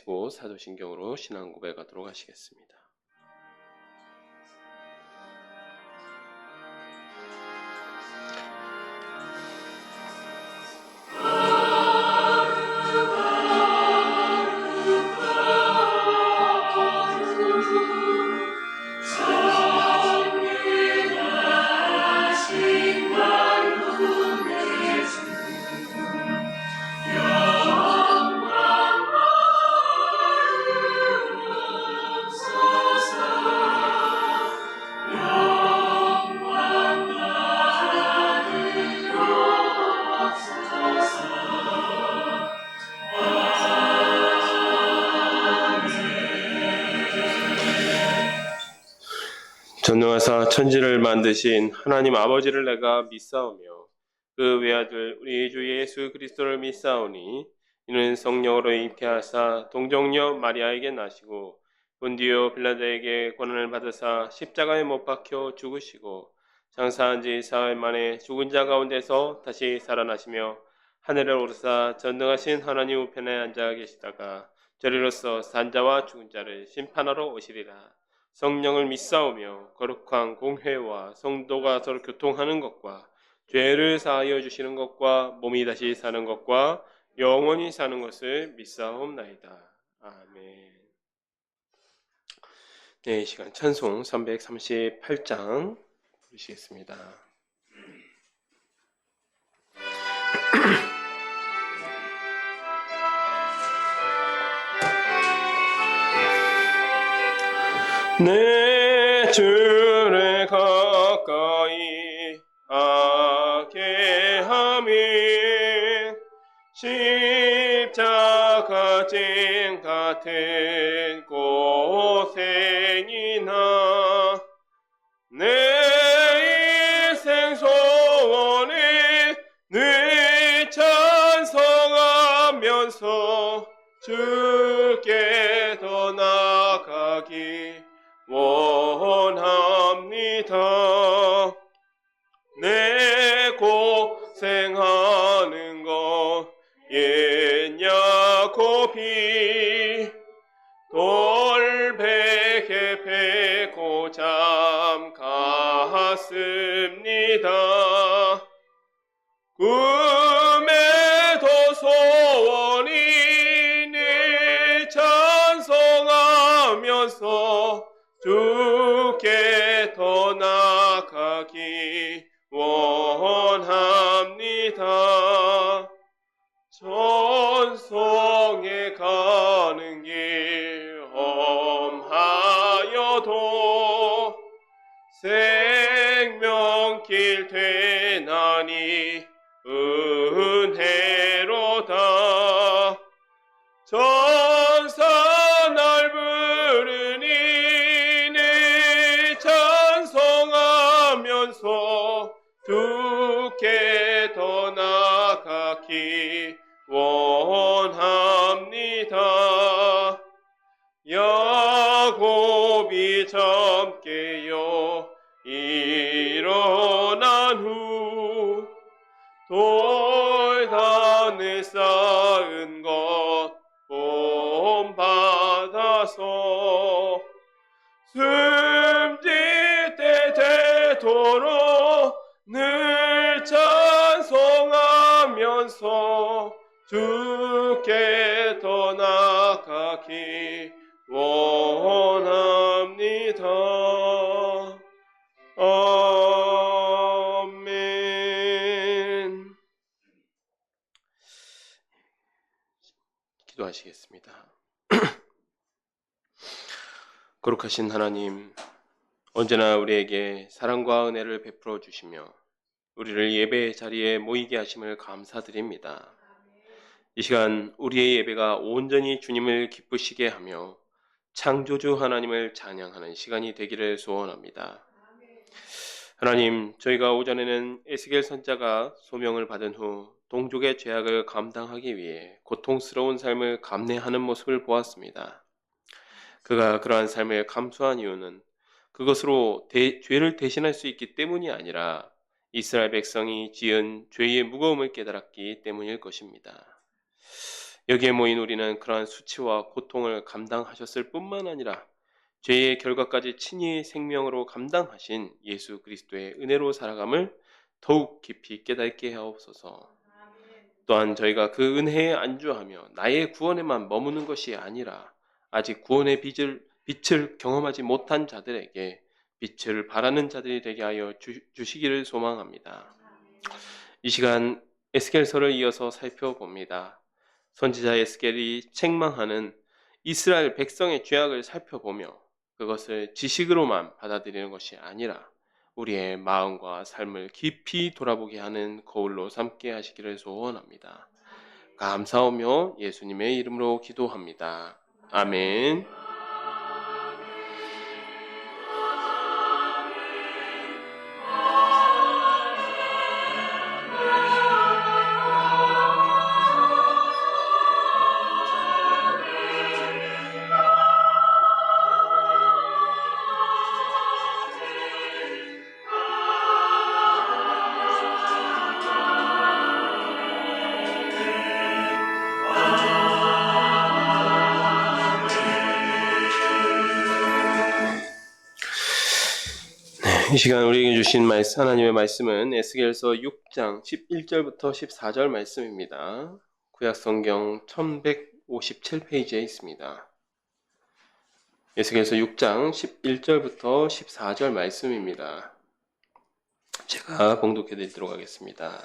하시고 사도신경으로 신앙 고백하도록 하시겠습니다. 전능하사 천지를 만드신 하나님 아버지를 내가 믿사오며 그 외아들 우리 주 예수 그리스도를 믿사오니 이는 성령으로 잉태하사 동정녀 마리아에게 나시고 본디오 빌라도에게 고난을 받으사 십자가에 못 박혀 죽으시고 장사한 지 사흘 만에 죽은 자 가운데서 다시 살아나시며 하늘에 오르사 전능하신 하나님 우편에 앉아 계시다가 저리로서 산자와 죽은 자를 심판하러 오시리라. 성령을 믿사오며 거룩한 공회와 성도가 서로 교통하는 것과 죄를 사하여 주시는 것과 몸이 다시 사는 것과 영원히 사는 것을 믿사옵나이다. 아멘. 네, 이 시간 찬송 338장 부르시겠습니다. 내 주를 가까이 하게 하며 십자가 진 같은 고생이나 내 인생 소원을 늘 찬송하면서 주께 더 나아가기 원합니다. 내 고생하는 것 옛냐고 비 돌베개 베고 잠 갔습니다. 꿈에도 소원이 늘 찬송하면서 주께 더 나아가기 원합니다. 천성에 가는 길 험하여도 생명길 되나니 은혜로다. 천사 날 부르니 늘 찬송하면서 주께 더 나아가기 원합니다. 야곱이 젊게요 일어난 후 돌단을 쌓은 것 본받아서 숨질 때 되도록 늘 찬송하면서 주께 더 나아가기 원합니다. 아멘. 기도하시겠습니다. 거룩하신 하나님, 언제나 우리에게 사랑과 은혜를 베풀어 주시며 우리를 예배의 자리에 모이게 하심을 감사드립니다. 이 시간 우리의 예배가 온전히 주님을 기쁘시게 하며 창조주 하나님을 찬양하는 시간이 되기를 소원합니다. 하나님, 저희가 오전에는 에스겔 선자가 소명을 받은 후 동족의 죄악을 감당하기 위해 고통스러운 삶을 감내하는 모습을 보았습니다. 그가 그러한 삶을 감수한 이유는 그것으로 죄를 대신할 수 있기 때문이 아니라 이스라엘 백성이 지은 죄의 무거움을 깨달았기 때문일 것입니다. 여기에 모인 우리는 그러한 수치와 고통을 감당하셨을 뿐만 아니라 죄의 결과까지 친히 생명으로 감당하신 예수 그리스도의 은혜로 살아감을 더욱 깊이 깨닫게 하옵소서. 또한 저희가 그 은혜에 안주하며 나의 구원에만 머무는 것이 아니라 아직 구원의 빛을 경험하지 못한 자들에게 빛을 바라는 자들이 되게 하여 주시기를 소망합니다. 이 시간 에스겔서를 이어서 살펴봅니다. 선지자 에스겔이 책망하는 이스라엘 백성의 죄악을 살펴보며 그것을 지식으로만 받아들이는 것이 아니라 우리의 마음과 삶을 깊이 돌아보게 하는 거울로 삼게 하시기를 소원합니다. 감사하며 예수님의 이름으로 기도합니다. 아멘. 이 시간 우리에게 주신 하나님의 말씀은 에스겔서 6장 11절부터 14절 말씀입니다. 구약성경 1157페이지에 있습니다. 에스겔서 6장 11절부터 14절 말씀입니다. 제가 봉독해 드리도록 하겠습니다.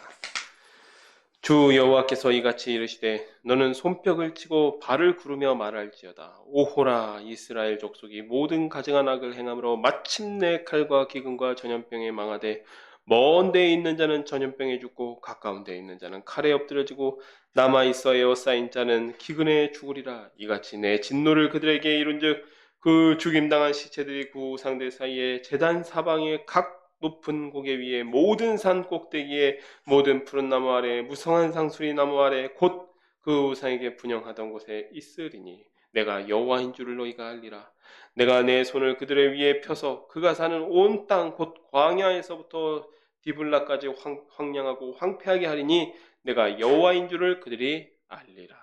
주 여호와께서 이같이 이르시되 너는 손뼉을 치고 발을 구르며 말할지어다. 오호라 이스라엘 족속이 모든 가증한 악을 행함으로 마침내 칼과 기근과 전염병에 망하되 먼 데에 있는 자는 전염병에 죽고 가까운 데에 있는 자는 칼에 엎드려지고 남아있어 에워싸인 자는 기근에 죽으리라. 이같이 내 진노를 그들에게 이룬즉 그 죽임당한 시체들이 그 우상들 사이에 제단 사방에 각 높은 고개 위에 모든 산 꼭대기에 모든 푸른 나무 아래 무성한 상수리 나무 아래 곧 그 우상에게 분향하던 곳에 있으리니 내가 여호와인 줄을 너희가 알리라. 내가 내 손을 그들의 위에 펴서 그가 사는 온 땅 곧 광야에서부터 디블라까지 황량하고 황폐하게 하리니 내가 여호와인 줄을 그들이 알리라.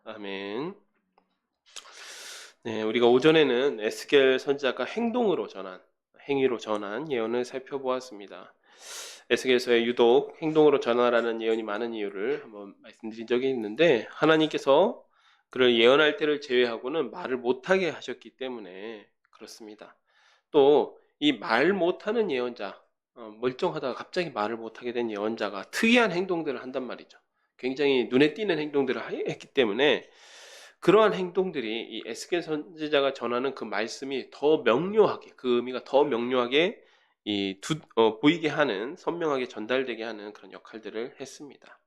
아멘. 네, 우리가 오전에는 에스겔 선지자가 행위로 전한 예언을 살펴보았습니다. 에스겔서에 유독 행동으로 전하라는 예언이 많은 이유를 한번 말씀드린 적이 있는데 하나님께서 그를 예언할 때를 제외하고는 말을 못하게 하셨기 때문에 그렇습니다. 또 이 말 못하는 예언자, 멀쩡하다가 갑자기 말을 못하게 된 예언자가 특이한 행동들을 한단 말이죠. 굉장히 눈에 띄는 행동들을 했기 때문에 그러한 행동들이 이 에스겔 선지자가 전하는 그 말씀이 더 명료하게, 그 의미가 더 명료하게 보이게 하는, 선명하게 전달되게 하는 그런 역할들을 했습니다.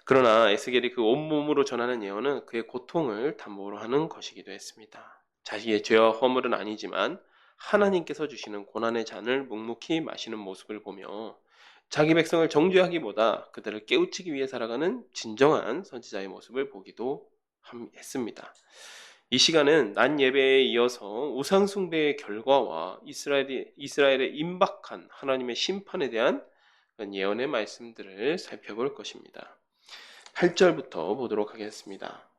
그러나 에스겔이 그 온몸으로 전하는 예언은 그의 고통을 담보로 하는 것이기도 했습니다. 자신의 죄와 허물은 아니지만 하나님께서 주시는 고난의 잔을 묵묵히 마시는 모습을 보며 자기 백성을 정죄하기보다 그들을 깨우치기 위해 살아가는 진정한 선지자의 모습을 보기도 했습니다. 이 시간은 난 예배에 이어서 우상 숭배의 결과와 이스라엘의 임박한 하나님의 심판에 대한 예언의 말씀들을 살펴볼 것입니다. 8절부터 보도록 하겠습니다.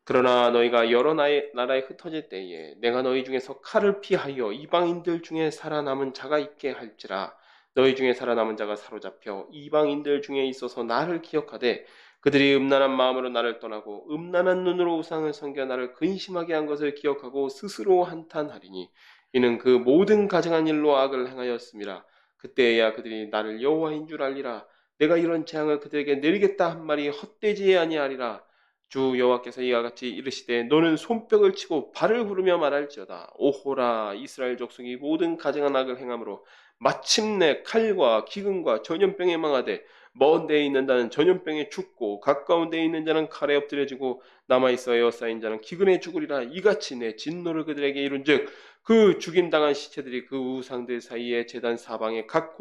그러나 너희가 여러 나라에 흩어질 때에 내가 너희 중에서 칼을 피하여 이방인들 중에 살아남은 자가 있게 할지라. 너희 중에 살아남은 자가 사로잡혀 이방인들 중에 있어서 나를 기억하되 그들이 음란한 마음으로 나를 떠나고 음란한 눈으로 우상을 섬겨 나를 근심하게 한 것을 기억하고 스스로 한탄하리니 이는 그 모든 가증한 일로 악을 행하였음이라. 그때야 그들이 나를 여호와인 줄 알리라. 내가 이런 재앙을 그들에게 내리겠다 한 말이 헛되지 아니하리라. 주 여호와께서 이와 같이 이르시되 너는 손뼉을 치고 발을 구르며 말할지어다. 오호라 이스라엘 족속이 모든 가증한 악을 행함으로 마침내 칼과 기근과 전염병에 망하되 먼 데에 있는 자는 전염병에 죽고 가까운 데에 있는 자는 칼에 엎드려지고 남아있어 에워싸인 자는 기근에 죽으리라. 이같이 내 진노를 그들에게 이룬즉 그 죽임당한 시체들이 그 우상들 사이에 제단 사방에 각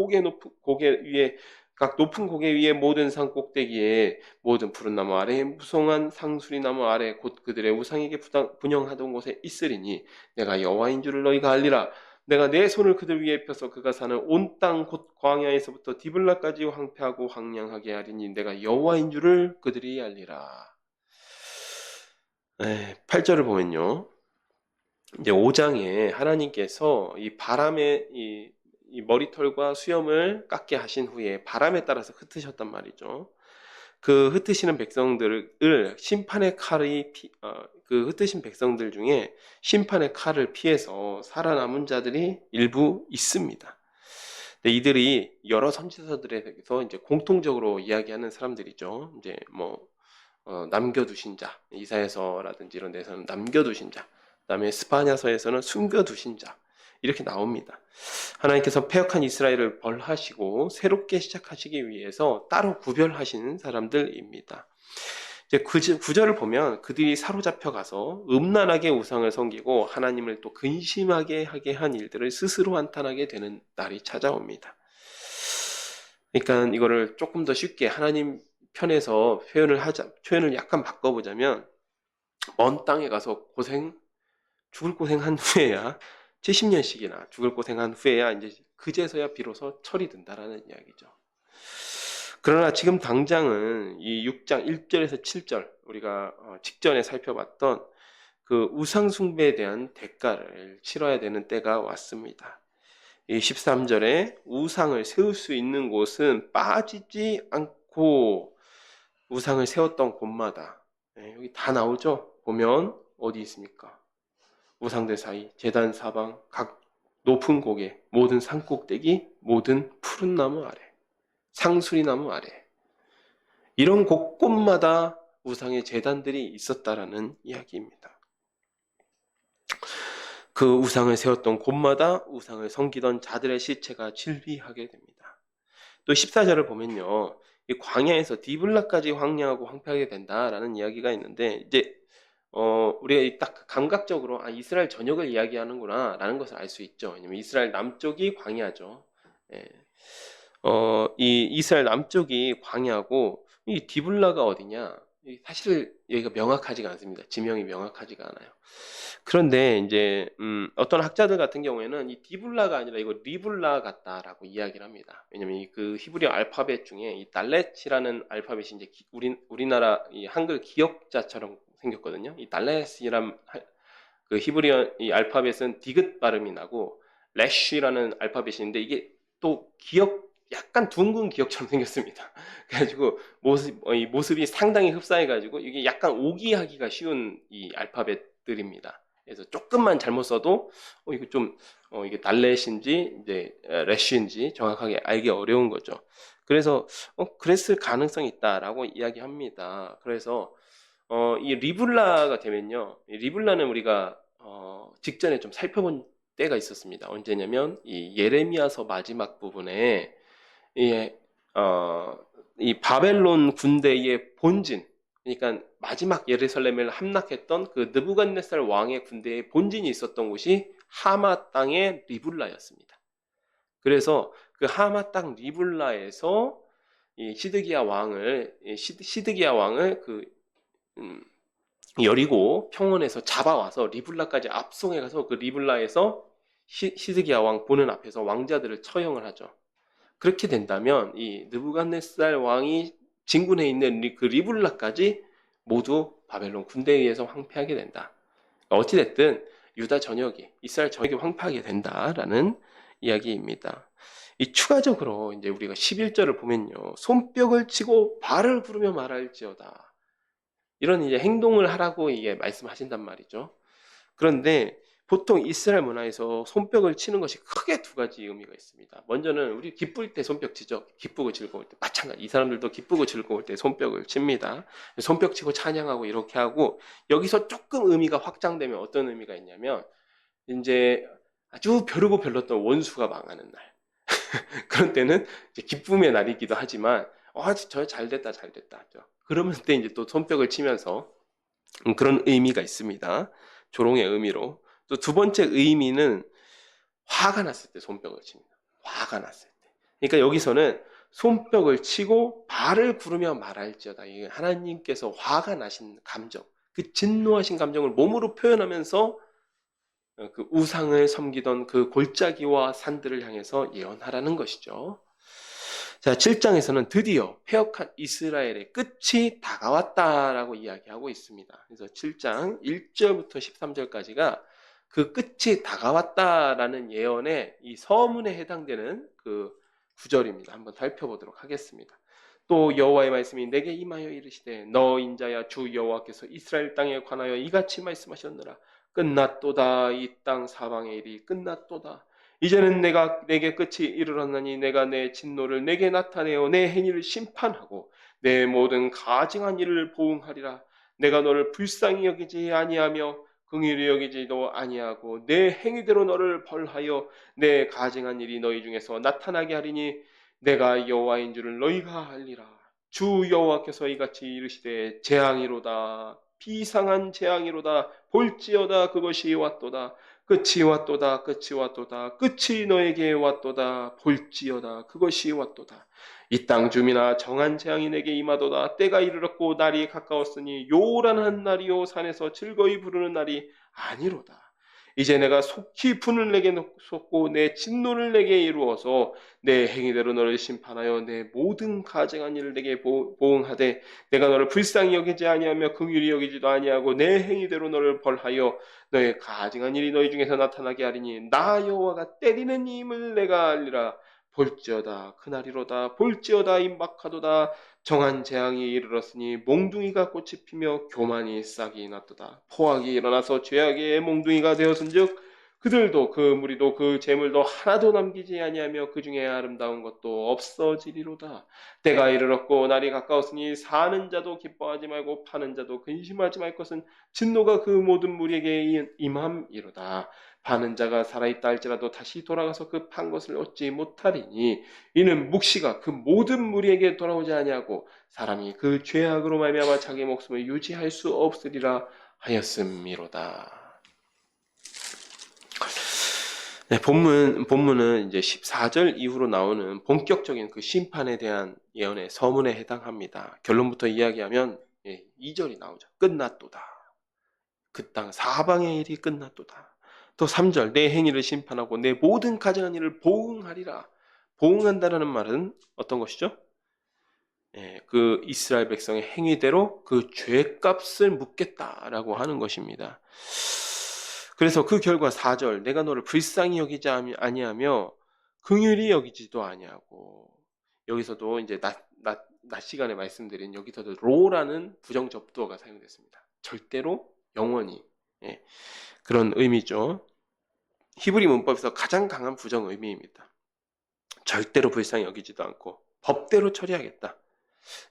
높은 고개 위에 모든 산 꼭대기에 모든 푸른 나무 아래에 무성한 상수리 나무 아래 곧 그들의 우상에게 분향하던 곳에 있으리니 내가 여호와인 줄을 너희가 알리라. 내가 내 손을 그들 위에 펴서 그가 사는 온 땅 곧 광야에서부터 디블라까지 황폐하고 황량하게 하리니 내가 여호와인 줄을 그들이 알리라. 8절을 보면요. 이제 5장에 하나님께서 이 바람의 이 머리털과 수염을 깎게 하신 후에 바람에 따라서 흩으셨단 말이죠. 그 흩으시는 백성들을 심판의 칼이 그 흩으신 백성들 중에 심판의 칼을 피해서 살아남은 자들이 일부 있습니다. 근데 이들이 여러 선지서들에서 이제 공통적으로 이야기하는 사람들이죠. 이제 뭐 남겨두신 자, 이사야서라든지 이런 데서는 남겨두신 자, 그다음에 스파냐서에서는 숨겨두신 자 이렇게 나옵니다. 하나님께서 패역한 이스라엘을 벌하시고 새롭게 시작하시기 위해서 따로 구별하시는 사람들입니다. 이제 9절을 보면 그들이 사로잡혀 가서 음란하게 우상을 섬기고 하나님을 또 근심하게 하게 한 일들을 스스로 한탄하게 되는 날이 찾아옵니다. 그러니까 이거를 조금 더 쉽게 하나님 편에서 표현을 약간 바꿔보자면 먼 땅에 가서 죽을 고생한 후에야 70년씩이나 죽을 고생한 후에야 이제 그제서야 비로소 철이 든다라는 이야기죠. 그러나 지금 당장은 이 6장 1절에서 7절 우리가 직전에 살펴봤던 그 우상 숭배에 대한 대가를 치러야 되는 때가 왔습니다. 이 13절에 우상을 세울 수 있는 곳은 빠지지 않고 우상을 세웠던 곳마다 여기 다 나오죠. 보면 어디 있습니까? 우상들 사이, 제단 사방, 각 높은 고개, 모든 산꼭대기, 모든 푸른 나무 아래, 상수리 나무 아래 이런 곳곳마다 우상의 제단들이 있었다라는 이야기입니다. 그 우상을 세웠던 곳마다 우상을 섬기던 자들의 시체가 질비하게 됩니다. 또 14절을 보면요. 이 광야에서 디블라까지 황량하고 황폐하게 된다라는 이야기가 있는데 이제 우리가 딱 감각적으로 이스라엘 전역을 이야기하는구나 라는 것을 알 수 있죠. 왜냐면 이스라엘 남쪽이 광야죠. 예. 이 이스라엘 남쪽이 광야고 이 디블라가 어디냐? 사실 여기가 명확하지가 않습니다. 지명이 명확하지가 않아요. 그런데 이제 어떤 학자들 같은 경우에는 이 디블라가 아니라 이거 리블라 같다라고 이야기를 합니다. 왜냐면 그 히브리어 알파벳 중에 이 달렛이라는 알파벳이 이제 우리나라 이 한글 기역자처럼 생겼거든요. 이 달렛이란 그 히브리어 이 알파벳은 디귿 발음이 나고 래쉬라는 알파벳인데 이게 또 약간 둥근 기억처럼 생겼습니다. 그래가지고 이 모습이 상당히 흡사해가지고 이게 약간 오기하기가 쉬운 이 알파벳들입니다. 그래서 조금만 잘못 써도 이거 좀 이게 달렛인지 이제 래쉬인지 정확하게 알기 어려운 거죠. 그래서 그랬을 가능성이 있다라고 이야기합니다. 그래서 이 리블라가 되면요, 이 리블라는 우리가 직전에 좀 살펴본 때가 있었습니다. 언제냐면 이 예레미야서 마지막 부분에 이, 이 바벨론 군대의 본진, 그러니까 마지막 예루살렘을 함락했던 그 느부갓네살 왕의 군대의 본진이 있었던 곳이 하마 땅의 리블라였습니다. 그래서 그 하마 땅 리블라에서 이 시드기야 왕을 그 여리고 평원에서 잡아와서 리블라까지 압송해 가서 그 리블라에서 시드기야 왕 보는 앞에서 왕자들을 처형을 하죠. 그렇게 된다면 이 느부갓네살 왕이 진군해 있는 그 리블라까지 모두 바벨론 군대에 의해서 황폐하게 된다. 어찌됐든 유다 전역이 이스라엘 전역이 황폐하게 된다라는 이야기입니다. 이 추가적으로 이제 우리가 11절을 보면요. 손뼉을 치고 발을 구르며 말할지어다. 이런 이제 행동을 하라고 이게 말씀하신단 말이죠. 그런데 보통 이스라엘 문화에서 손뼉을 치는 것이 크게 두 가지 의미가 있습니다. 먼저는 우리 기쁠 때 손뼉 치죠. 기쁘고 즐거울 때 마찬가지. 이 사람들도 기쁘고 즐거울 때 손뼉을 칩니다. 손뼉 치고 찬양하고 이렇게 하고 여기서 조금 의미가 확장되면 어떤 의미가 있냐면 이제 아주 벼르고 별렀던 원수가 망하는 날. 그런 때는 이제 기쁨의 날이기도 하지만 저 잘됐다 잘됐다. 그러면서 때 이제 또 손뼉을 치면서 그런 의미가 있습니다. 조롱의 의미로. 또 두 번째 의미는 화가 났을 때 손뼉을 칩니다. 화가 났을 때. 그러니까 여기서는 손뼉을 치고 발을 구르며 말할지어다. 이게 하나님께서 화가 나신 감정, 그 진노하신 감정을 몸으로 표현하면서 그 우상을 섬기던 그 골짜기와 산들을 향해서 예언하라는 것이죠. 자, 7장에서는 드디어 패역한 이스라엘의 끝이 다가왔다라고 이야기하고 있습니다. 그래서 7장 1절부터 13절까지가 그 끝이 다가왔다라는 예언의 이 서문에 해당되는 그 구절입니다. 한번 살펴보도록 하겠습니다. 또 여호와의 말씀이 내게 임하여 이르시되 너 인자야 주 여호와께서 이스라엘 땅에 관하여 이같이 말씀하셨느라 끝났도다. 이 땅 사방의 일이 끝났도다. 이제는 내게 끝이 이르렀나니 내가 내 진노를 내게 나타내어 내 행위를 심판하고 내 모든 가증한 일을 보응하리라. 내가 너를 불쌍히 여기지 아니하며 긍휼히 여기지도 아니하고 내 행위대로 너를 벌하여 내 가증한 일이 너희 중에서 나타나게 하리니 내가 여호와인 줄을 너희가 알리라. 주 여호와께서 이같이 이르시되 재앙이로다. 비상한 재앙이로다. 볼지어다. 그것이 왔도다. 끝이 왔도다. 끝이 왔도다. 끝이 너에게 왔도다. 볼지어다. 그것이 왔도다. 이 땅 주민아 정한 재앙이 내게 임하도다. 때가 이르렀고 날이 가까웠으니 요란한 날이요 산에서 즐거이 부르는 날이 아니로다. 이제 내가 속히 분을 내게 쏟고 내 진노를 내게 이루어서 내 행위대로 너를 심판하여 내 모든 가증한 일을 내게 보응하되 내가 너를 불쌍히 여기지 아니하며 긍휼히 여기지도 아니하고 내 행위대로 너를 벌하여 너의 가증한 일이 너희 중에서 나타나게 하리니 나 여호와가 때리는 임을 내가 알리라. 볼지어다 그날이로다. 볼지어다 임박하도다. 정한 재앙이 이르렀으니 몽둥이가 꽃이 피며 교만이 싹이 났도다. 포악이 일어나서 죄악의 몽둥이가 되었은즉 그들도 그 무리도 그 재물도 하나도 남기지 아니하며 그 중에 아름다운 것도 없어지리로다. 때가 이르렀고 날이 가까웠으니 사는 자도 기뻐하지 말고 파는 자도 근심하지 말 것은 진노가 그 모든 무리에게 임함이로다. 파는 자가 살아있다 할지라도 다시 돌아가서 그 판 것을 얻지 못하리니 이는 묵시가 그 모든 무리에게 돌아오지 아니하고 사람이 그 죄악으로 말미암아 자기 목숨을 유지할 수 없으리라 하였음이로다. 네, 본문은 이제 14절 이후로 나오는 본격적인 그 심판에 대한 예언의 서문에 해당합니다. 결론부터 이야기하면 2절이 나오죠. 끝났도다. 그 땅 사방의 일이 끝났도다. 또 3절 내 행위를 심판하고 내 모든 가증한 일을 보응하리라. 보응한다라는 말은 어떤 것이죠? 그 이스라엘 백성의 행위대로 그 죄값을 묻겠다라고 하는 것입니다. 그래서 그 결과 4절 내가 너를 불쌍히 여기지 아니하며 긍휼히 여기지도 아니하고 여기서도 이제 낮 시간에 말씀드린 여기서도 로라는 부정접두어가 사용됐습니다. 절대로 영원히 그런 의미죠. 히브리 문법에서 가장 강한 부정 의미입니다. 절대로 불쌍히 여기지도 않고 법대로 처리하겠다.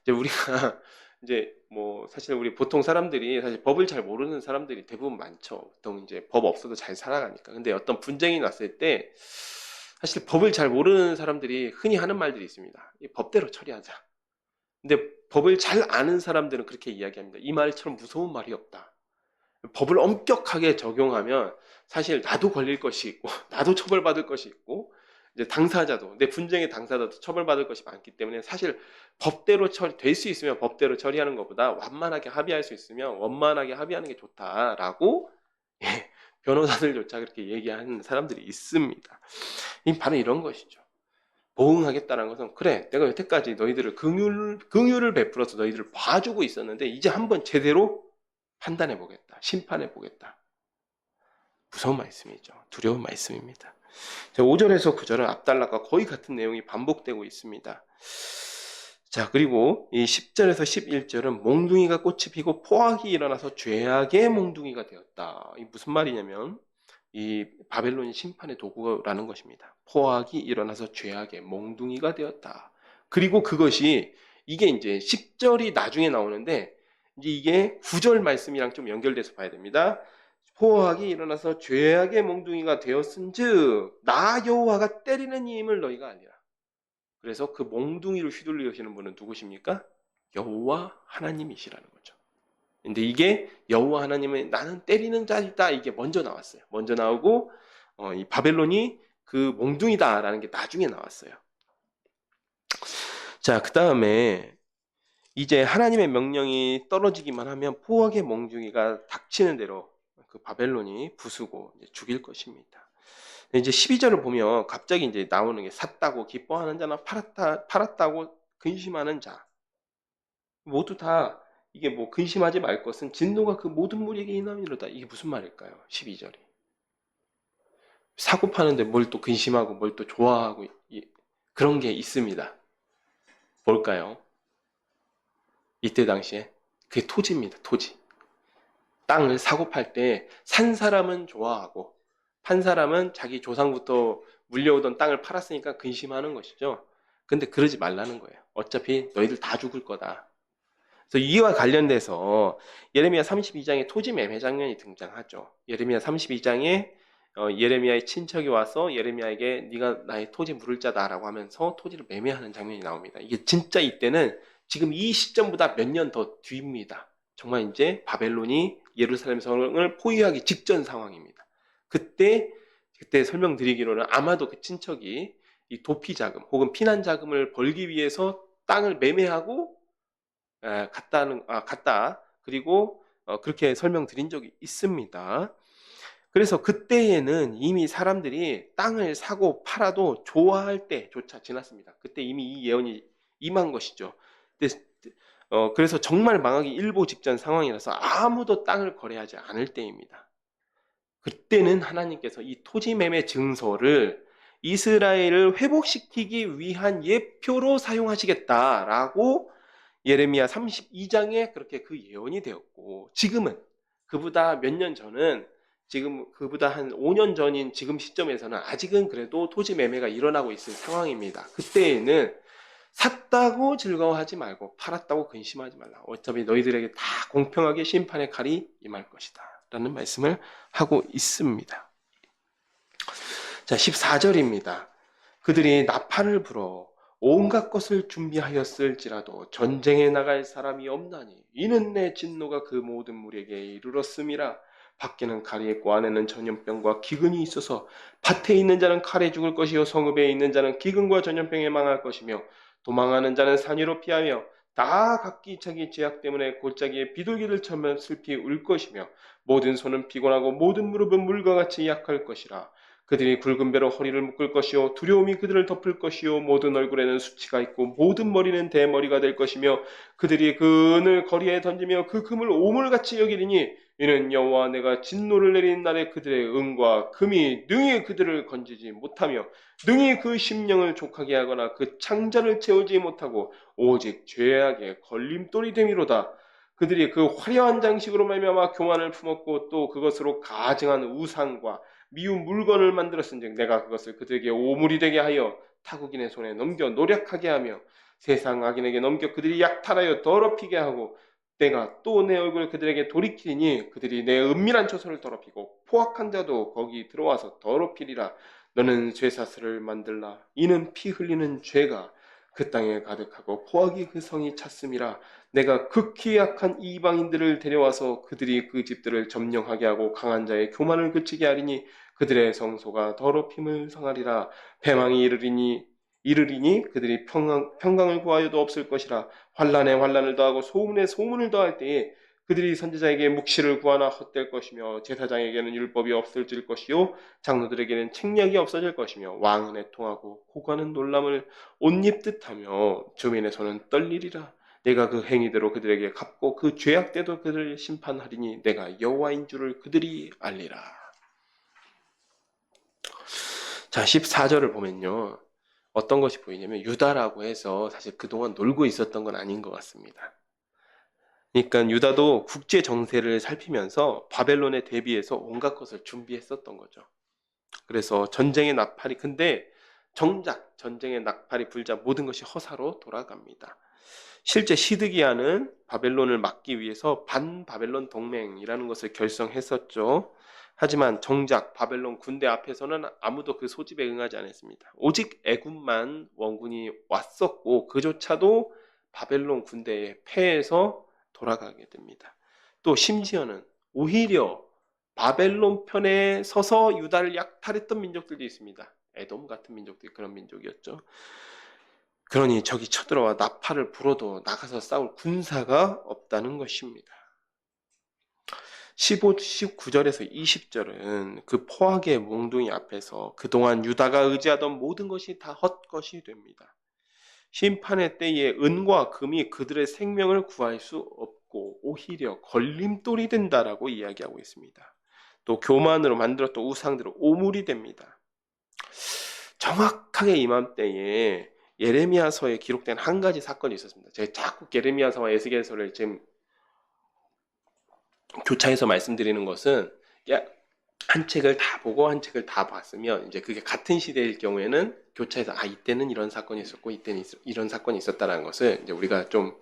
이제 우리가 이제 뭐 사실 우리 보통 사람들이 사실 법을 잘 모르는 사람들이 대부분 많죠. 보통 이제 법 없어도 잘 살아가니까. 근데 어떤 분쟁이 났을 때 사실 법을 잘 모르는 사람들이 흔히 하는 말들이 있습니다. 이 법대로 처리하자. 근데 법을 잘 아는 사람들은 그렇게 이야기합니다. 이 말처럼 무서운 말이 없다. 법을 엄격하게 적용하면 사실 나도 걸릴 것이 있고 나도 처벌받을 것이 있고 이제 당사자도 내 분쟁의 당사자도 처벌받을 것이 많기 때문에 사실 법대로 될 수 있으면 법대로 처리하는 것보다 완만하게 합의할 수 있으면 원만하게 합의하는 게 좋다라고 변호사들조차 그렇게 얘기하는 사람들이 있습니다. 바로 이런 것이죠. 보응하겠다는 것은 그래 내가 여태까지 너희들을 긍휼을 베풀어서 너희들을 봐주고 있었는데 이제 한번 제대로 판단해 보겠다. 심판해 보겠다. 무서운 말씀이죠. 두려운 말씀입니다. 5절에서 9절은 앞달락과 거의 같은 내용이 반복되고 있습니다. 자, 그리고 이 10절에서 11절은 몽둥이가 꽃이 피고 포악이 일어나서 죄악의 몽둥이가 되었다. 이 무슨 말이냐면 이 바벨론이 심판의 도구라는 것입니다. 포악이 일어나서 죄악의 몽둥이가 되었다. 그리고 그것이 이게 이제 10절이 나중에 나오는데 이게 9절 말씀이랑 좀 연결돼서 봐야 됩니다. 포악이 일어나서 죄악의 몽둥이가 되었은즉 나 여호와가 때리는 임을 너희가 알리라. 그래서 그 몽둥이를 휘둘리시는 분은 누구십니까? 여호와 하나님이시라는 거죠. 근데 이게 여호와 하나님은 나는 때리는 자이다 이게 먼저 나왔어요. 먼저 나오고 이 바벨론이 그 몽둥이다라는 게 나중에 나왔어요. 자, 그 다음에 이제 하나님의 명령이 떨어지기만 하면 포악의 몽둥이가 닥치는 대로 그 바벨론이 부수고 죽일 것입니다. 이제 12절을 보면 갑자기 이제 나오는 게 샀다고 기뻐하는 자나 팔았다고 근심하는 자. 모두 다 이게 뭐 근심하지 말 것은 진노가 그 모든 무리에게 임함이로다. 이게 무슨 말일까요? 12절이. 사고 파는데 뭘 또 근심하고 뭘 또 좋아하고 그런 게 있습니다. 뭘까요? 이때 당시에 그게 토지입니다. 토지. 땅을 사고 팔 때 산 사람은 좋아하고 판 사람은 자기 조상부터 물려오던 땅을 팔았으니까 근심하는 것이죠. 근데 그러지 말라는 거예요. 어차피 너희들 다 죽을 거다. 그래서 이와 관련돼서 예레미야 32장에 토지 매매 장면이 등장하죠. 예레미야 32장에 예레미야의 친척이 와서 예레미야에게 네가 나의 토지 물을 자다라고 하면서 토지를 매매하는 장면이 나옵니다. 이게 진짜 이때는 지금 이 시점보다 몇 년 더 뒤입니다. 정말 이제 바벨론이 예루살렘 성을 포위하기 직전 상황입니다. 그때 설명드리기로는 아마도 그 친척이 이 도피 자금 혹은 피난 자금을 벌기 위해서 땅을 매매하고 갔다. 그리고 그렇게 설명드린 적이 있습니다. 그래서 그때에는 이미 사람들이 땅을 사고 팔아도 좋아할 때조차 지났습니다. 그때 이미 이 예언이 임한 것이죠. 그래서 정말 망하기 일보 직전 상황이라서 아무도 땅을 거래하지 않을 때입니다. 그때는 하나님께서 이 토지 매매 증서를 이스라엘을 회복시키기 위한 예표로 사용하시겠다라고 예레미야 32장에 그렇게 그 예언이 되었고, 지금은 그보다 몇 년 전은 지금 그보다 한 5년 전인 지금 시점에서는 아직은 그래도 토지 매매가 일어나고 있을 상황입니다. 그때에는 샀다고 즐거워하지 말고 팔았다고 근심하지 말라. 어차피 너희들에게 다 공평하게 심판의 칼이 임할 것이다 라는 말씀을 하고 있습니다. 자, 14절입니다. 그들이 나팔을 불어 온갖 것을 준비하였을지라도 전쟁에 나갈 사람이 없나니 이는 내 진노가 그 모든 무리에게 이르렀음이라. 밖에는 칼이 있고 안에는 전염병과 기근이 있어서 밭에 있는 자는 칼에 죽을 것이요 성읍에 있는 자는 기근과 전염병에 망할 것이며 도망하는 자는 산 위로 피하며 다 각기 자기 죄악 때문에 골짜기에 비둘기를 쳐며 슬피 울 것이며 모든 손은 피곤하고 모든 무릎은 물과 같이 약할 것이라. 그들이 굵은 배로 허리를 묶을 것이요 두려움이 그들을 덮을 것이요 모든 얼굴에는 수치가 있고 모든 머리는 대머리가 될 것이며 그들이 그 은을 거리에 던지며 그 금을 오물같이 여기리니 이는 여호와 내가 진노를 내린 날에 그들의 은과 금이 능히 그들을 건지지 못하며 능히 그 심령을 족하게 하거나 그 창자를 채우지 못하고 오직 죄악의 걸림돌이 됨이로다. 그들이 그 화려한 장식으로 말미암아 교만을 품었고 또 그것으로 가증한 우상과 미운 물건을 만들었은즉 내가 그것을 그들에게 오물이 되게 하여 타국인의 손에 넘겨 노력하게 하며 세상 악인에게 넘겨 그들이 약탈하여 더럽히게 하고 내가 또 내 얼굴을 그들에게 돌이키니 그들이 내 은밀한 처소를 더럽히고 포악한 자도 거기 들어와서 더럽히리라. 너는 쇠사슬을 만들라. 이는 피 흘리는 죄가 그 땅에 가득하고 포악이 그 성이 찼음이라. 내가 극히 약한 이방인들을 데려와서 그들이 그 집들을 점령하게 하고 강한 자의 교만을 그치게 하리니 그들의 성소가 더럽힘을 성하리라. 패망이 이르리니 그들이 평강을 구하여도 없을 것이라. 환난에 환난을 더하고 소문에 소문을 더할 때에 그들이 선지자에게 묵시를 구하나 헛될 것이며 제사장에게는 율법이 없어질 것이요 장로들에게는 책략이 없어질 것이며 왕은 애통하고 고관은 놀람을 옷 입듯 하며 주민의 손은 떨리리라. 내가 그 행위대로 그들에게 갚고 그 죄악대도 그들을 심판하리니 내가 여호와인 줄을 그들이 알리라. 자, 14절을 보면요. 어떤 것이 보이냐면 유다라고 해서 사실 그동안 놀고 있었던 건 아닌 것 같습니다. 그러니까 유다도 국제 정세를 살피면서 바벨론에 대비해서 온갖 것을 준비했었던 거죠. 그래서 전쟁의 나팔이 근데 정작 전쟁의 나팔이 불자 모든 것이 허사로 돌아갑니다. 실제 시드기야는 바벨론을 막기 위해서 반바벨론 동맹이라는 것을 결성했었죠. 하지만 정작 바벨론 군대 앞에서는 아무도 그 소집에 응하지 않았습니다. 오직 애굽만 원군이 왔었고 그조차도 바벨론 군대에 패해서 돌아가게 됩니다. 또 심지어는 오히려 바벨론 편에 서서 유다를 약탈했던 민족들도 있습니다. 에돔 같은 민족들이 그런 민족이었죠. 그러니 적이 쳐들어와 나팔을 불어도 나가서 싸울 군사가 없다는 것입니다. 15, 19절에서 20절은 그 포악의 몽둥이 앞에서 그동안 유다가 의지하던 모든 것이 다 헛것이 됩니다. 심판의 때에 은과 금이 그들의 생명을 구할 수 없고 오히려 걸림돌이 된다라고 이야기하고 있습니다. 또 교만으로 만들었던 우상들은 오물이 됩니다. 정확하게 이맘때에 예레미야서에 기록된 한 가지 사건이 있었습니다. 제가 자꾸 예레미야서와 에스겔서를 지금 교차해서 말씀드리는 것은 한 책을 다 보고 한 책을 다 봤으면 이제 그게 같은 시대일 경우에는 교차해서 이때는 이런 사건이 있었고 이때는 이런 사건이 있었다는 것을 이제 우리가 좀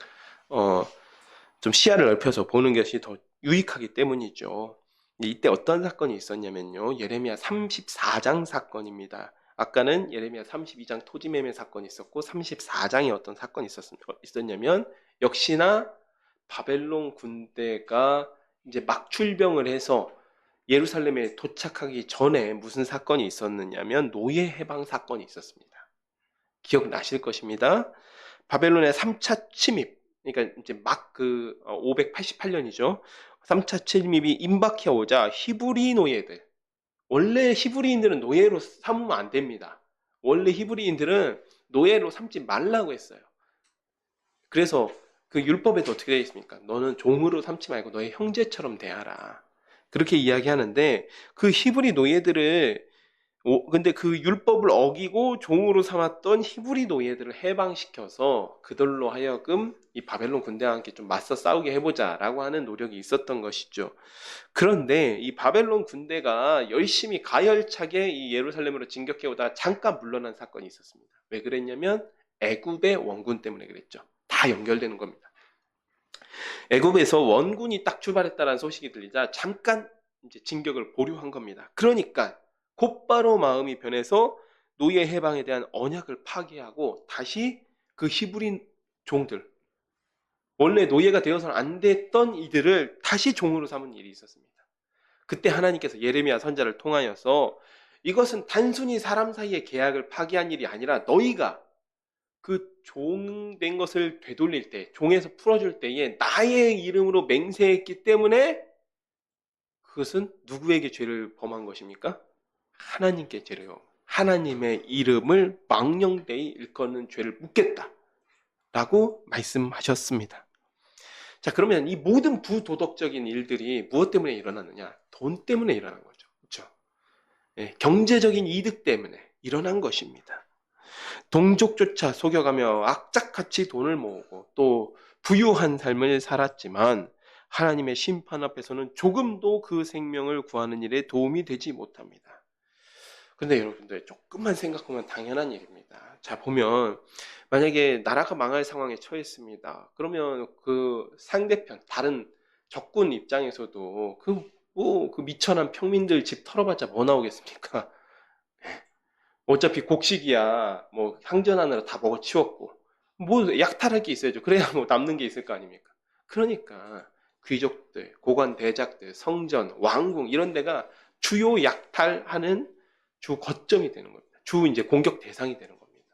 시야를 넓혀서 보는 것이 더 유익하기 때문이죠. 이때 어떤 사건이 있었냐면요. 예레미야 34장 사건입니다. 아까는 예레미야 32장 토지매매 사건이 있었고 34장에 어떤 사건이 있었냐면 역시나 바벨론 군대가 이제 막 출병을 해서 예루살렘에 도착하기 전에 무슨 사건이 있었느냐면 노예 해방 사건이 있었습니다. 기억나실 것입니다. 바벨론의 3차 침입, 그러니까 이제 막 588년이죠. 3차 침입이 임박해 오자 히브리 노예들, 원래 히브리인들은 노예로 삼으면 안 됩니다. 원래 히브리인들은 노예로 삼지 말라고 했어요. 그래서 그 율법에도 어떻게 되어 있습니까? 너는 종으로 삼지 말고 너의 형제처럼 대하라. 그렇게 이야기하는데 그 히브리 노예들을 근데 그 율법을 어기고 종으로 삼았던 히브리 노예들을 해방시켜서 그들로 하여금 이 바벨론 군대와 함께 좀 맞서 싸우게 해보자라고 하는 노력이 있었던 것이죠. 그런데 이 바벨론 군대가 열심히 가열차게 이 예루살렘으로 진격해오다 잠깐 물러난 사건이 있었습니다. 왜 그랬냐면 애굽의 원군 때문에 그랬죠. 다 연결되는 겁니다. 애굽에서 원군이 딱 출발했다는 소식이 들리자 잠깐 이제 진격을 보류한 겁니다. 그러니까 곧바로 마음이 변해서 노예 해방에 대한 언약을 파기하고 다시 그 히브리 종들, 원래 노예가 되어서는 안 됐던 이들을 다시 종으로 삼은 일이 있었습니다. 그때 하나님께서 예레미야 선지자를 통하여서 이것은 단순히 사람 사이의 계약을 파기한 일이 아니라 너희가 그 종된 것을 되돌릴 때, 종에서 풀어줄 때에 나의 이름으로 맹세했기 때문에 그것은 누구에게 죄를 범한 것입니까? 하나님께 죄를, 하나님의 이름을 망령되이 일컫는 죄를 묻겠다 라고 말씀하셨습니다. 자, 그러면 이 모든 부도덕적인 일들이 무엇 때문에 일어났느냐? 돈 때문에 일어난 거죠. 그렇죠? 예, 경제적인 이득 때문에 일어난 것입니다. 동족조차 속여가며 악착같이 돈을 모으고 또 부유한 삶을 살았지만 하나님의 심판 앞에서는 조금도 그 생명을 구하는 일에 도움이 되지 못합니다. 근데 여러분들 조금만 생각하면 당연한 일입니다. 자, 보면 만약에 나라가 망할 상황에 처했습니다. 그러면 그 상대편 다른 적군 입장에서도 그 미천한 평민들 집 털어봤자 뭐 나오겠습니까? 어차피 곡식이야 뭐 향전하느라 다 먹어치웠고 뭐 약탈할 게 있어야죠. 그래야 뭐 남는 게 있을 거 아닙니까? 그러니까 귀족들, 고관 대작들, 성전, 왕궁 이런 데가 주요 약탈하는 주 거점이 되는 겁니다. 주 이제 공격 대상이 되는 겁니다.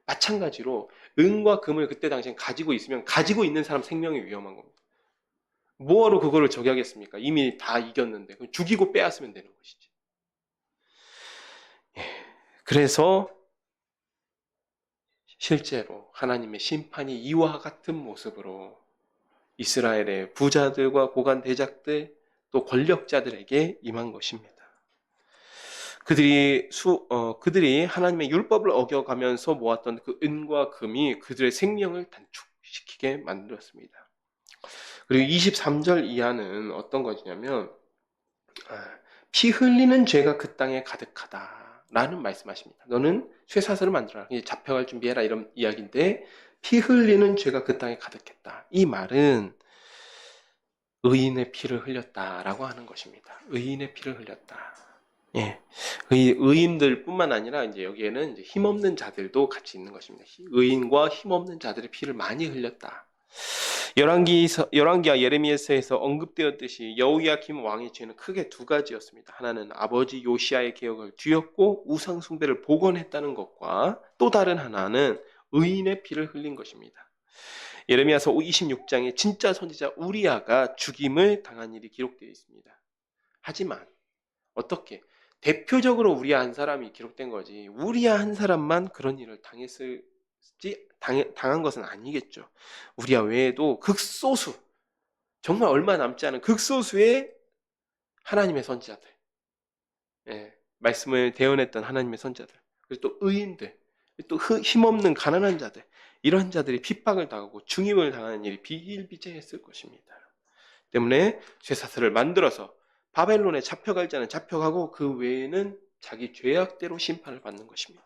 마찬가지로 은과 금을 그때 당시엔 가지고 있으면 가지고 있는 사람 생명이 위험한 겁니다. 뭐하러 그거를 저기 하겠습니까? 이미 다 이겼는데 그럼 죽이고 빼앗으면 되는 것이지. 그래서 실제로 하나님의 심판이 이와 같은 모습으로 이스라엘의 부자들과 고관 대작들 또 권력자들에게 임한 것입니다. 그들이 하나님의 율법을 어겨가면서 모았던 그 은과 금이 그들의 생명을 단축시키게 만들었습니다. 그리고 23절 이하는 어떤 것이냐면 피 흘리는 죄가 그 땅에 가득하다 라는 말씀하십니다. 너는 쇠사슬을 만들어라. 이제 잡혀갈 준비해라 이런 이야기인데 피 흘리는 죄가 그 땅에 가득했다. 이 말은 의인의 피를 흘렸다라고 하는 것입니다. 의인의 피를 흘렸다. 예, 의인들뿐만 아니라 이제 여기에는 이제 힘없는 자들도 같이 있는 것입니다. 의인과 힘없는 자들의 피를 많이 흘렸다. 열왕기와 예레미야서에서 언급되었듯이 여호야김 왕의 죄는 크게 두 가지였습니다. 하나는 아버지 요시야의 개혁을 뒤엎고 우상 숭배를 복원했다는 것과 또 다른 하나는 의인의 피를 흘린 것입니다. 예레미야서 26장에 진짜 선지자 우리아가 죽임을 당한 일이 기록되어 있습니다. 하지만 어떻게 대표적으로 우리아 한 사람이 기록된 거지 우리아 한 사람만 그런 일을 당한 것은 아니겠죠. 우리아 외에도 극소수, 정말 얼마 남지 않은 극소수의 하나님의 선지자들, 말씀을 대언했던 하나님의 선지자들, 그리고 또 의인들, 또 힘없는 가난한 자들, 이런 자들이 핍박을 당하고 중임을 당하는 일이 비일비재했을 것입니다. 때문에 쇠사슬을 만들어서 바벨론에 잡혀갈 자는 잡혀가고 그 외에는 자기 죄악대로 심판을 받는 것입니다.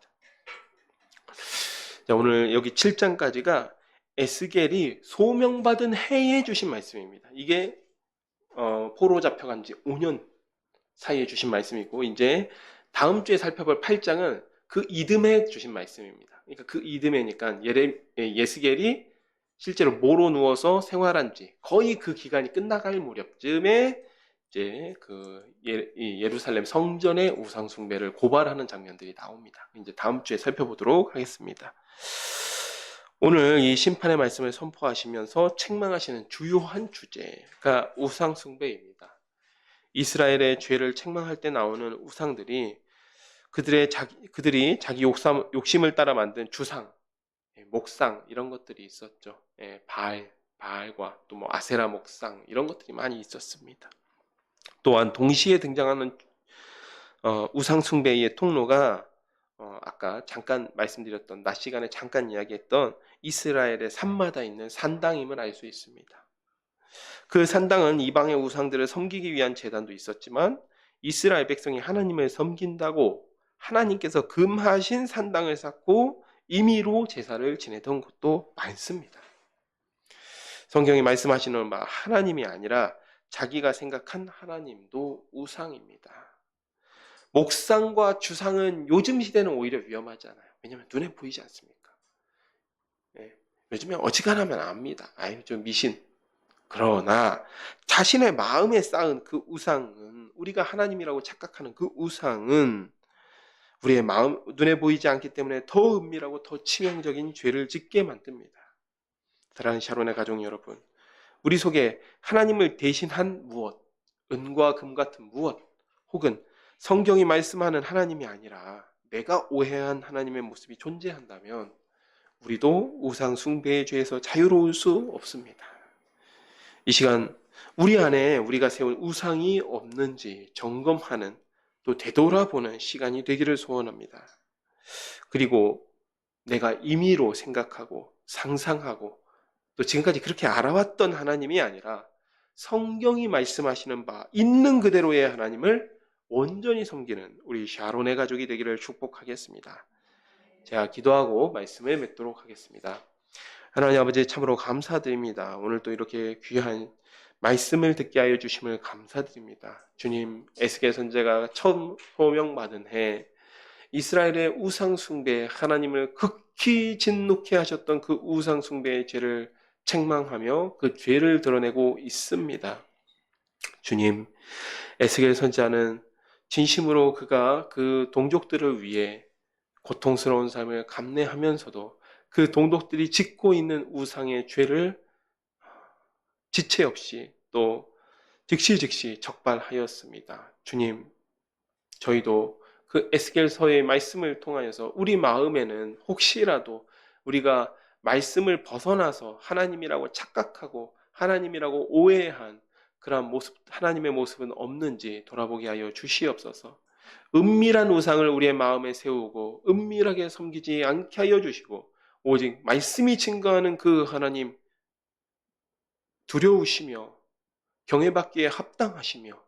자, 오늘 여기 7장까지가 에스겔이 소명받은 해에 주신 말씀입니다. 이게 포로 잡혀간 지 5년 사이에 주신 말씀이고, 이제 다음 주에 살펴볼 8장은 그 이듬해 주신 말씀입니다. 그러니까 그 이듬해니까 에스겔이 실제로 모로 누워서 생활한 지 거의 그 기간이 끝나갈 무렵쯤에 이제 그 예루살렘 성전의 우상 숭배를 고발하는 장면들이 나옵니다. 이제 다음 주에 살펴보도록 하겠습니다. 오늘 이 심판의 말씀을 선포하시면서 책망하시는 주요한 주제가 우상 숭배입니다. 이스라엘의 죄를 책망할 때 나오는 우상들이 그들이 자기 욕심을 따라 만든 주상, 목상 이런 것들이 있었죠. 바알과 또 뭐 아세라 목상 이런 것들이 많이 있었습니다. 또한 동시에 등장하는 우상 숭배의 통로가 아까 잠깐 말씀드렸던 낮 시간에 잠깐 이야기했던 이스라엘의 산마다 있는 산당임을 알 수 있습니다. 그 산당은 이방의 우상들을 섬기기 위한 제단도 있었지만 이스라엘 백성이 하나님을 섬긴다고 하나님께서 금하신 산당을 쌓고 임의로 제사를 지내던 곳도 많습니다. 성경이 말씀하시는 바 하나님이 아니라 자기가 생각한 하나님도 우상입니다. 목상과 주상은 요즘 시대는 오히려 위험하잖아요. 왜냐하면 눈에 보이지 않습니까? 요즘에 어지간하면 압니다. 좀 미신. 그러나 자신의 마음에 쌓은 그 우상은, 우리가 하나님이라고 착각하는 그 우상은 우리의 마음, 눈에 보이지 않기 때문에 더 은밀하고 더 치명적인 죄를 짓게 만듭니다. 사랑하는 샤론의 가족 여러분, 우리 속에 하나님을 대신한 무엇, 은과 금 같은 무엇, 혹은 성경이 말씀하는 하나님이 아니라 내가 오해한 하나님의 모습이 존재한다면 우리도 우상 숭배의 죄에서 자유로울 수 없습니다. 이 시간 우리 안에 우리가 세운 우상이 없는지 점검하는, 또 되돌아보는 시간이 되기를 소원합니다. 그리고 내가 임의로 생각하고 상상하고 또 지금까지 그렇게 알아왔던 하나님이 아니라 성경이 말씀하시는 바 있는 그대로의 하나님을 온전히 섬기는 우리 샤론의 가족이 되기를 축복하겠습니다. 제가 기도하고 말씀을 맺도록 하겠습니다. 하나님 아버지 참으로 감사드립니다. 오늘 또 이렇게 귀한 말씀을 듣게 하여 주심을 감사드립니다. 주님, 에스겔 선지자가 처음 소명받은 해 이스라엘의 우상 숭배, 하나님을 극히 진노케 하셨던 그 우상 숭배의 죄를 책망하며 그 죄를 드러내고 있습니다. 주님, 에스겔 선지자는 진심으로 그가 그 동족들을 위해 고통스러운 삶을 감내하면서도 그 동족들이 짓고 있는 우상의 죄를 지체 없이 또 즉시 적발하였습니다. 주님, 저희도 그 에스겔서의 말씀을 통하여서 우리 마음에는 혹시라도 우리가 말씀을 벗어나서 하나님이라고 착각하고 하나님이라고 오해한 그러한 모습, 하나님의 모습은 없는지 돌아보게 하여 주시옵소서. 은밀한 우상을 우리의 마음에 세우고 은밀하게 섬기지 않게 하여 주시고 오직 말씀이 증거하는 그 하나님 두려우시며 경외받기에 합당하시며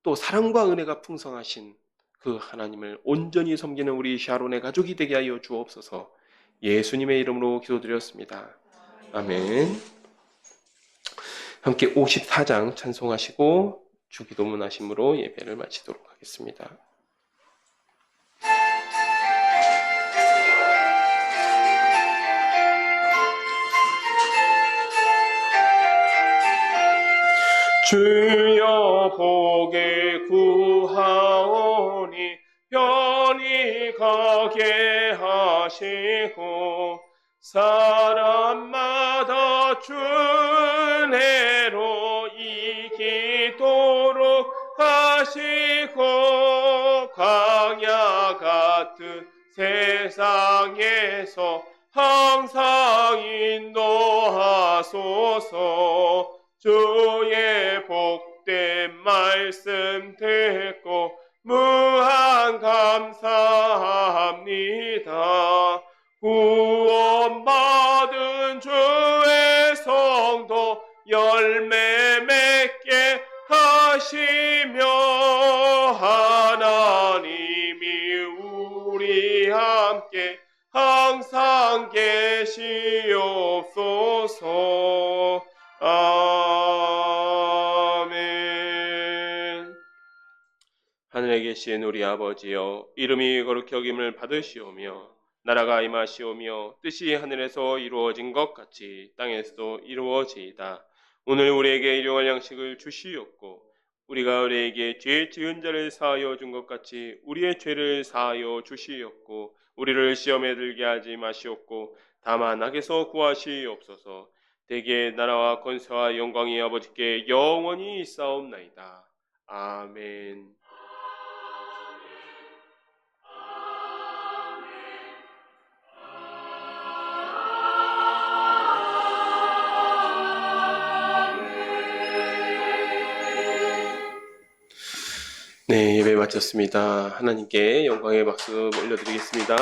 또 사랑과 은혜가 풍성하신 그 하나님을 온전히 섬기는 우리 샤론의 가족이 되게 하여 주옵소서. 예수님의 이름으로 기도드렸습니다. 아멘. 함께 54장 찬송하시고 주기도문 하심으로 예배를 마치도록 하겠습니다. 주여 복에 구하오니 편히 가게 하시고 사람마다 준혜로 이기도록 하시고 광야 같은 세상에서 항상 인도하소서. 주의 복된 말씀 듣고 무한 감사합니다. 구원받은 주의 성도 열매 맺게 하시며 하나님이 우리 함께 항상 계시옵소서. 아멘. 하늘에 계신 우리 아버지여, 이름이 거룩히 여김을 받으시오며 나라가 임하시오며 뜻이 하늘에서 이루어진 것 같이 땅에서도 이루어지이다. 오늘 우리에게 일용할 양식을 주시옵고 우리가 우리에게 죄 지은 자를 사하여 준 것 같이 우리의 죄를 사하여 주시옵고 우리를 시험에 들게 하지 마시옵고 다만 악에서 구하시옵소서. 대개 나라와 권세와 영광이 아버지께 영원히 있사옵나이다. 아멘. 네, 예배 마쳤습니다. 하나님께 영광의 박수 올려드리겠습니다.